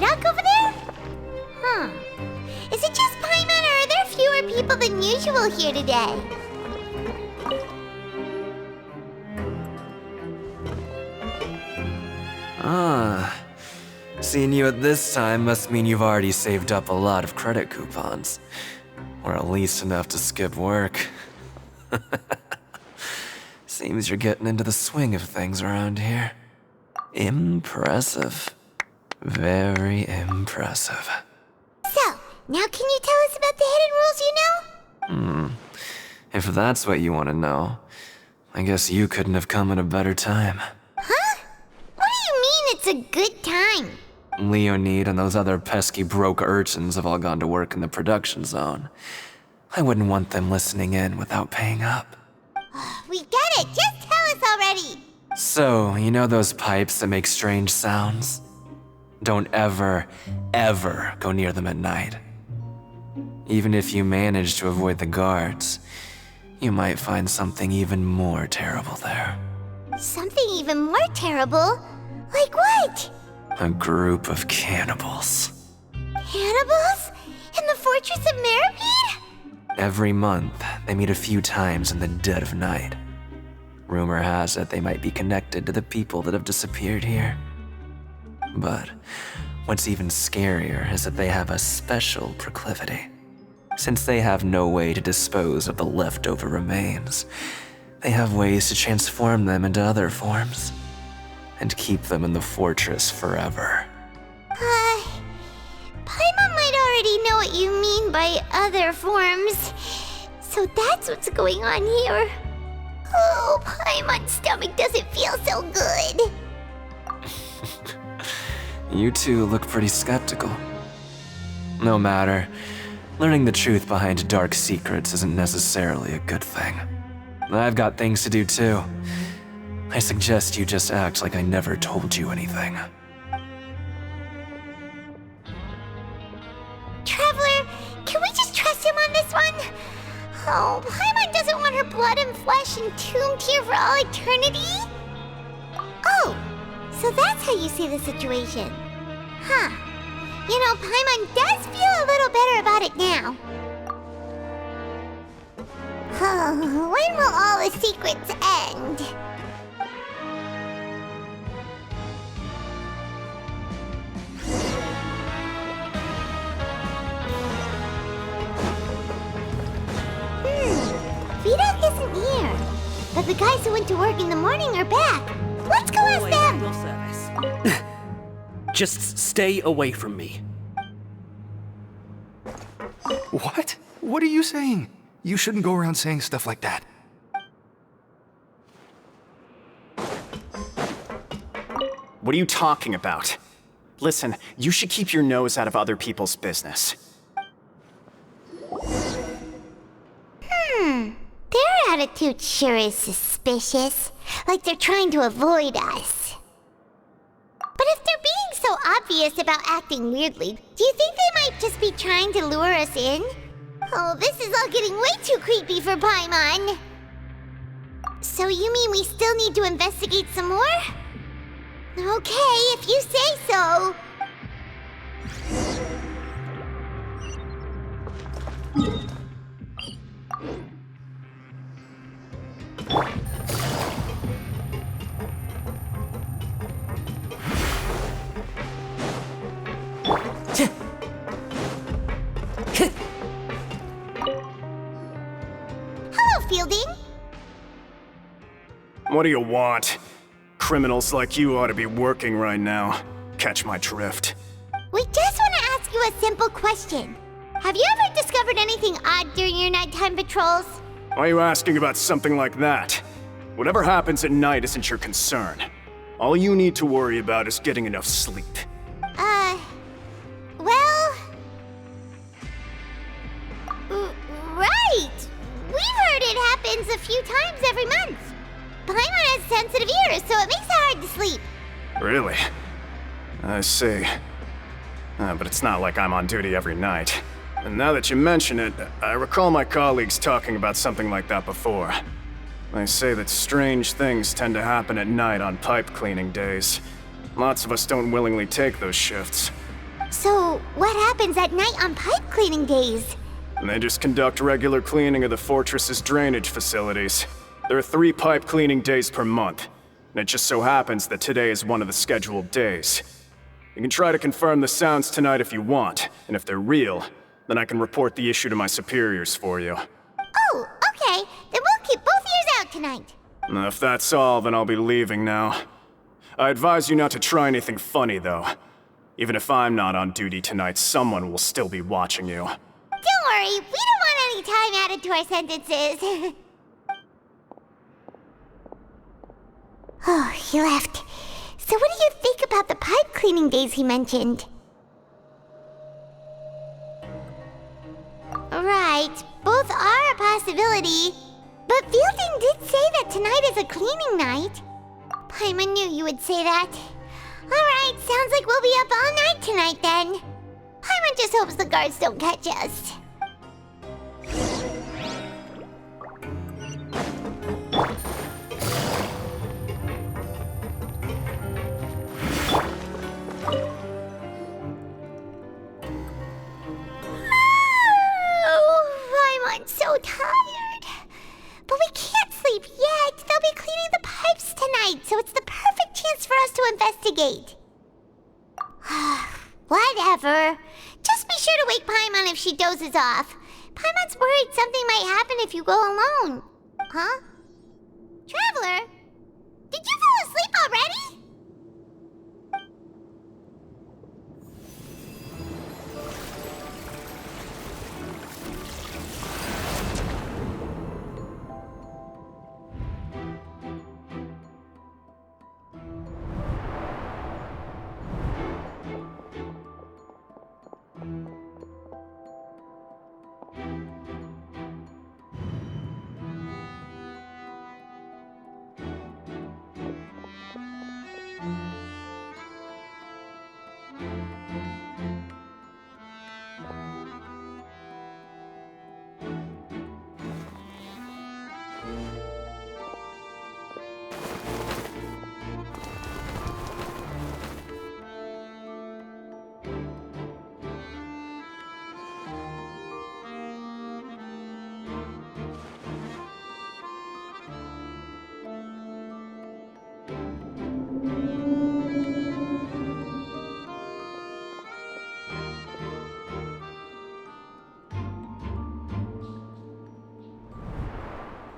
Psyduck over there? Huh. Is it just Paimon, or are there fewer people than usual here today? Seeing you at this time must mean you've already saved up a lot of credit coupons. Or at least enough to skip work. Seems you're getting into the swing of things around here. Impressive. Very impressive. So, now can you tell us about the hidden rules you know? If that's what you want to know, I guess you couldn't have come at a better time. Huh? What do you mean it's a good time? Leonid and those other pesky broke urchins have all gone to work in the production zone. I wouldn't want them listening in without paying up. We get it! Just tell us already! So, you know those pipes that make strange sounds? Don't ever, ever go near them at night. Even if you manage to avoid the guards, you might find something even more terrible there. Something even more terrible? Like what? A group of cannibals. Cannibals? In the Fortress of Meripede? Every month, they meet a few times in the dead of night. Rumor has it they might be connected to the people that have disappeared here. But what's even scarier is that they have a special proclivity. Since they have no way to dispose of the leftover remains, they have ways to transform them into other forms and keep them in the fortress forever. Paimon might already know what you mean by other forms. So that's what's going on here. Oh, Paimon's stomach doesn't feel so good. You two look pretty skeptical. No matter, learning the truth behind dark secrets isn't necessarily a good thing. I've got things to do too. I suggest you just act like I never told you anything. Traveler, can we just trust him on this one? Oh, Paimon doesn't want her blood and flesh entombed here for all eternity? Oh, so that's how you see the situation. Huh. You know, Paimon does feel a little better about it now. Oh, when will all the secrets end? Vidok isn't here. But the guys who went to work in the morning are back. Let's go ask them! Just stay away from me. What? What are you saying? You shouldn't go around saying stuff like that. What are you talking about? Listen, you should keep your nose out of other people's business. Their attitude sure is suspicious. Like they're trying to avoid us. But if they're being so obvious about acting weirdly, do you think they might just be trying to lure us in? Oh, this is all getting way too creepy for Paimon. So you mean we still need to investigate some more? Okay, if you say so. Hello, Fielding. What do you want? Criminals like you ought to be working right now. Catch my drift. We just want to ask you a simple question. Have you ever discovered anything odd during your nighttime patrols? Why are you asking about something like that? Whatever happens at night isn't your concern. All you need to worry about is getting enough sleep. Well... Right! We've heard it happens a few times every month. Paimon has sensitive ears, so it makes it hard to sleep. Really? I see. But it's not like I'm on duty every night. And now that you mention it, I recall my colleagues talking about something like that before. They say that strange things tend to happen at night on pipe cleaning days. Lots of us don't willingly take those shifts. So, what happens at night on pipe cleaning days? And they just conduct regular cleaning of the fortress's drainage facilities. There are 3 pipe cleaning days per month, and it just so happens that today is one of the scheduled days. You can try to confirm the sounds tonight if you want, and if they're real, then I can report the issue to my superiors for you. Oh, okay. Then we'll keep both ears out tonight. If that's all, then I'll be leaving now. I advise you not to try anything funny, though. Even if I'm not on duty tonight, someone will still be watching you. Don't worry, we don't want any time added to our sentences. Oh, he left. So what do you think about the pipe cleaning days he mentioned? Right, both are a possibility. But Fielding did say that tonight is a cleaning night. Paimon knew you would say that. Alright, sounds like we'll be up all night tonight then. Paimon just hopes the guards don't catch us. I'm so tired. But we can't sleep yet. They'll be cleaning the pipes tonight, so it's the perfect chance for us to investigate. Whatever. Just be sure to wake Paimon if she dozes off. Paimon's worried something might happen if you go alone. Huh? Traveler? Did you fall asleep already?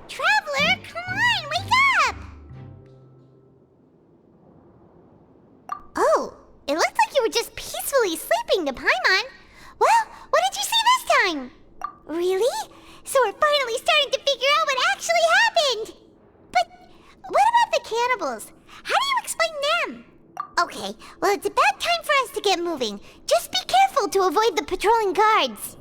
Traveler, come on, wake up! Oh, it looked like you were just peacefully sleeping to Paimon. Well, what did you see this time? Really? So we're finally starting to figure out what actually happened! But what about the cannibals? How do you explain them? Okay, well it's about time for us to get moving. Just be careful to avoid the patrolling guards.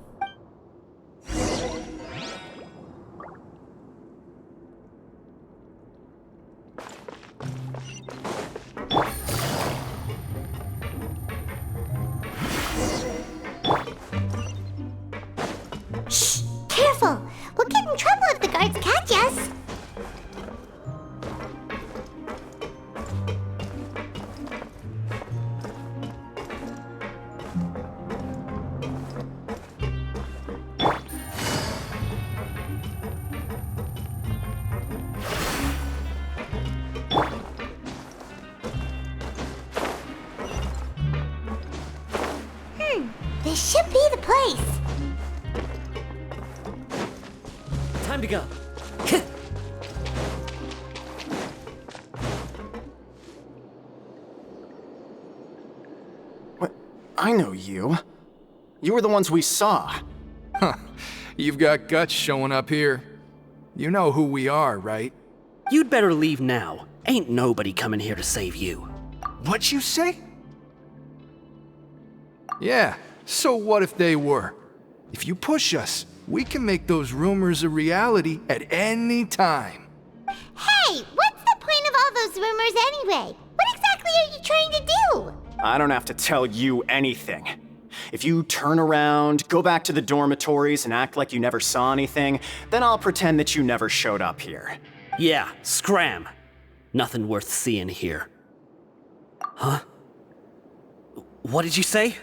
Shh! Careful! We'll get in trouble if the guards catch us! This should be the place. Time to go. What? I know you. You were the ones we saw. You've got guts showing up here. You know who we are, right? You'd better leave now. Ain't nobody coming here to save you. What'd you say? Yeah, so what if they were? If you push us, we can make those rumors a reality at any time. Hey, what's the point of all those rumors anyway? What exactly are you trying to do? I don't have to tell you anything. If you turn around, go back to the dormitories, and act like you never saw anything, then I'll pretend that you never showed up here. Yeah, scram. Nothing worth seeing here. Huh? What did you say?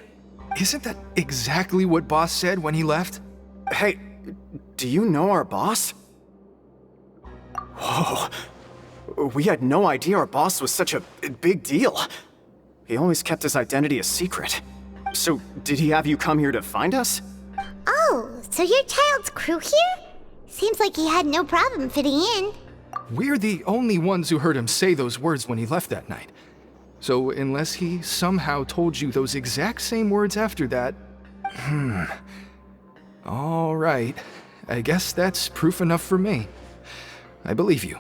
Isn't that exactly what Boss said when he left? Hey, do you know our boss? Whoa. We had no idea our boss was such a big deal. He always kept his identity a secret. So, did he have you come here to find us? Oh, so you're Child's crew here? Seems like he had no problem fitting in. We're the only ones who heard him say those words when he left that night. So, unless he somehow told you those exact same words after that... All right. I guess that's proof enough for me. I believe you.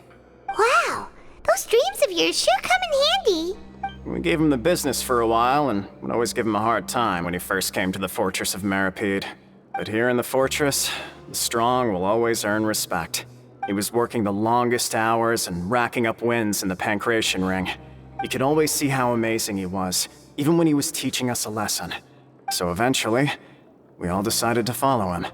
Wow, those dreams of yours sure come in handy. We gave him the business for a while and would always give him a hard time when he first came to the fortress of Maripede. But here in the fortress, the strong will always earn respect. He was working the longest hours and racking up wins in the Pancration Ring. You could always see how amazing he was, even when he was teaching us a lesson. So eventually, we all decided to follow him.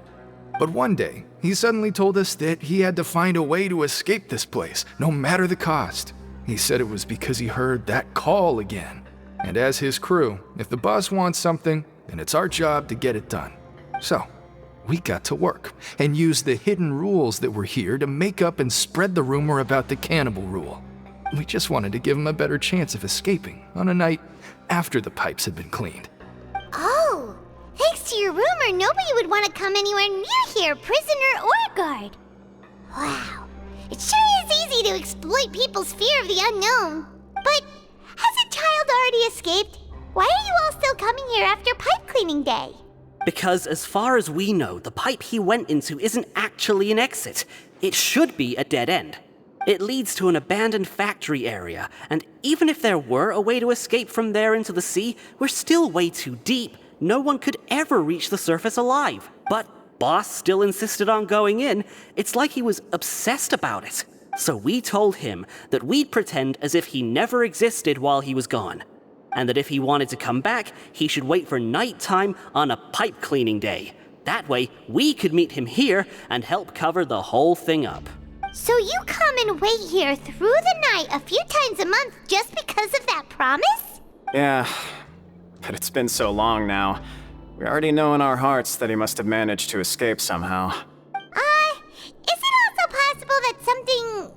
But one day, he suddenly told us that he had to find a way to escape this place, no matter the cost. He said it was because he heard that call again. And as his crew, if the boss wants something, then it's our job to get it done. So, we got to work and used the hidden rules that were here to make up and spread the rumor about the cannibal rule. We just wanted to give him a better chance of escaping on a night after the pipes had been cleaned. Oh, thanks to your rumor, nobody would want to come anywhere near here, prisoner or guard. Wow, it sure is easy to exploit people's fear of the unknown. But hasn't Child already escaped? Why are you all still coming here after pipe cleaning day? Because as far as we know, the pipe he went into isn't actually an exit. It should be a dead end. It leads to an abandoned factory area, and even if there were a way to escape from there into the sea, we're still way too deep. No one could ever reach the surface alive. But Boss still insisted on going in. It's like he was obsessed about it. So we told him that we'd pretend as if he never existed while he was gone. And that if he wanted to come back, he should wait for nighttime on a pipe cleaning day. That way, we could meet him here and help cover the whole thing up. So you come and wait here through the night a few times a month just because of that promise? Yeah, but it's been so long now. We already know in our hearts that he must have managed to escape somehow. Is it also possible that something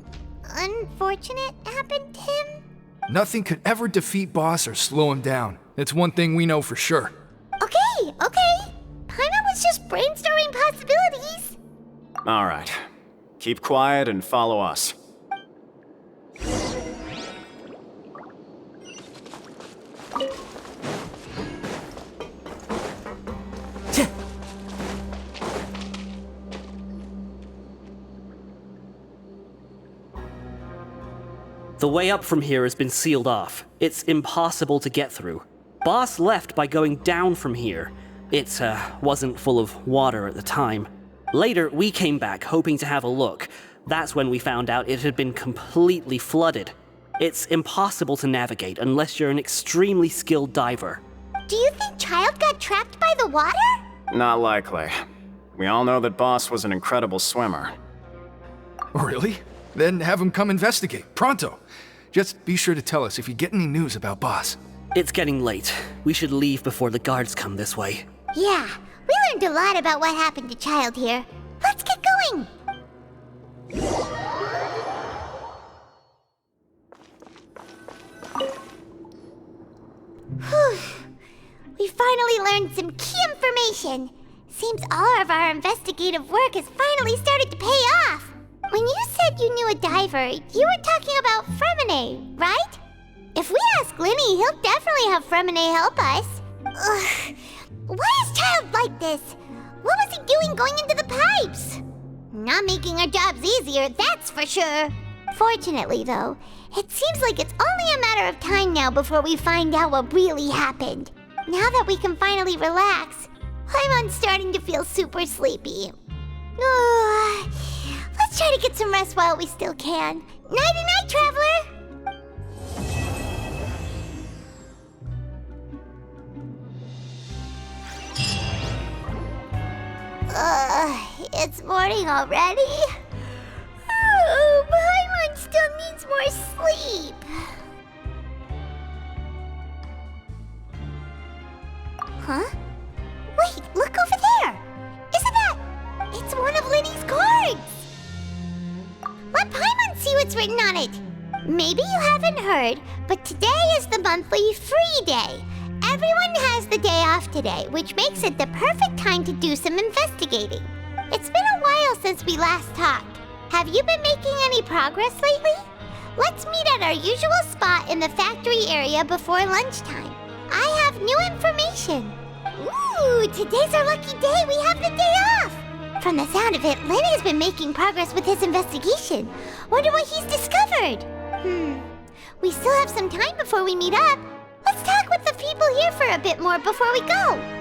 unfortunate happened to him? Nothing could ever defeat Boss or slow him down. It's one thing we know for sure. Okay. Paimon was just brainstorming possibilities. All right. Keep quiet and follow us. The way up from here has been sealed off. It's impossible to get through. Boss left by going down from here. It wasn't full of water at the time. Later, we came back hoping to have a look. That's when we found out it had been completely flooded. It's impossible to navigate unless you're an extremely skilled diver. Do you think Child got trapped by the water? Not likely. We all know that Boss was an incredible swimmer. Really? Then have him come investigate, pronto. Just be sure to tell us if you get any news about Boss. It's getting late. We should leave before the guards come this way. Yeah, we learned a lot about what happened to Child here. Let's get going! Whew. We finally learned some key information. Seems all of our investigative work has finally started to pay off. When you said you knew a diver, you were talking about Fremine, right? If we ask Linny, he'll definitely have Fremine help us. Ugh. Why is Child like this? What was he doing going into the pipes? Not making our jobs easier, that's for sure. Fortunately, though, it seems like it's only a matter of time now before we find out what really happened. Now that we can finally relax, I'm starting to feel super sleepy. Let's try to get some rest while we still can. Nighty-night, traveler! It's morning already? Oh, Paimon still needs more sleep. Huh? written on it. Maybe you haven't heard, but today is the monthly free day. Everyone has the day off today, which makes it the perfect time to do some investigating. It's been a while since we last talked. Have you been making any progress lately? Let's meet at our usual spot in the factory area before lunchtime. I have new information. Ooh, today's our lucky day. We have the day off. From the sound of it, Lin has been making progress with his investigation. Wonder what he's discovered. We still have some time before we meet up. Let's talk with the people here for a bit more before we go.